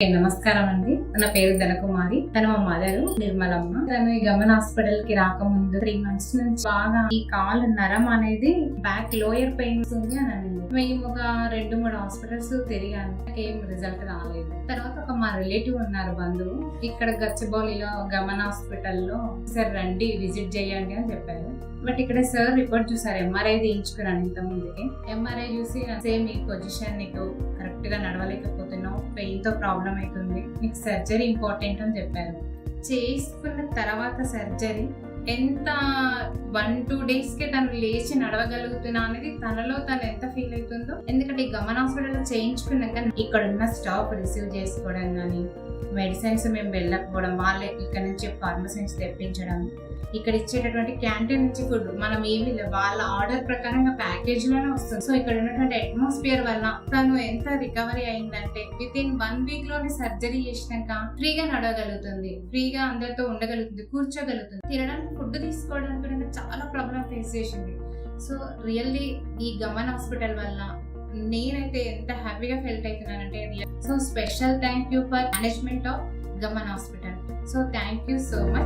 నమస్కారం అండి. నా పేరు ధనకుమారి. తను మా మదర్ నిర్మలమ్మ. తను ఈ గమన్ హాస్పిటల్ కి రాకముందు 3 months నుంచి బాగా ఈ కాలు నరం అనేది బ్యాక్ లోయర్ పెయిన్స్ ఉంది అని అనింది. మేము ఒక 2-3 హాస్పిటల్స్ తిరిగాను, ఏం రిజల్ట్ రాలేదు. తర్వాత ఒక మా రిలేటివ్ ఉన్నారు బంధువు, ఇక్కడ గచ్చిబౌలిలో గమన్ హాస్పిటల్లో సార్ రండి విజిట్ చేయండి అని చెప్పారు. బట్ ఇక్కడ సార్ రిపోర్ట్ చూసారు, ఎంఆర్ఐ తీయించుకున్నాను ఇంత ముందుకి. ఎంఆర్ఐ చూసి సేమ్ ఈ పొజిషన్ నీకు కరెక్ట్ గా నడవలేకపోతున్నావు, పెయిన్ తో ప్రాబ్లం అవుతుంది, నీకు సర్జరీ ఇంపార్టెంట్ అని చెప్పారు. చేసుకున్న తర్వాత సర్జరీ ఎంత 1-2 days కి తను లేచి నడవగలుగుతున్నా అనేది తనలో తను ఎంత ఫీల్ అవుతుందో. ఎందుకంటే ఈ గమన్ హాస్పిటల్లో చేయించుకున్నాక ఇక్కడ ఉన్న స్టాఫ్ రిసీవ్ చేసుకోవడం కానీ, మెడిసిన్స్ మేము వెళ్ళకపోవడం, వాళ్ళే ఇక్కడ నుంచి ఫార్మసీ నుంచి తెప్పించడం, ఇక్కడ ఇచ్చేటటువంటి క్యాంటీన్ నుంచి ఫుడ్ మనం ఏమి వాళ్ళ ఆర్డర్ ప్రకారంగా ప్యాకేజ్ లోనే వస్తుంది. సో ఇక్కడ ఉన్నటువంటి అట్మాస్ఫియర్ వల్ల తను ఎంత రికవరీ అయిందంటే వితిన్ 1 week లోనే సర్జరీ చేసినాక ఫ్రీగా నడవగలుగుతుంది, ఫ్రీగా అందరితో ఉండగలుగుతుంది, కూర్చోగలుగుతుంది. తినడానికి ఫుడ్ తీసుకోవడానికి కూడా చాలా ప్రాబ్లం ఫేస్ చేసింది. సో రియల్లీ ఈ గమన్ హాస్పిటల్ వల్ల నేనైతే ఎంత హ్యాపీగా ఫెల్ట్ అవుతున్నానంటే, so special thank you for management of Gaman hospital. So thank you so much.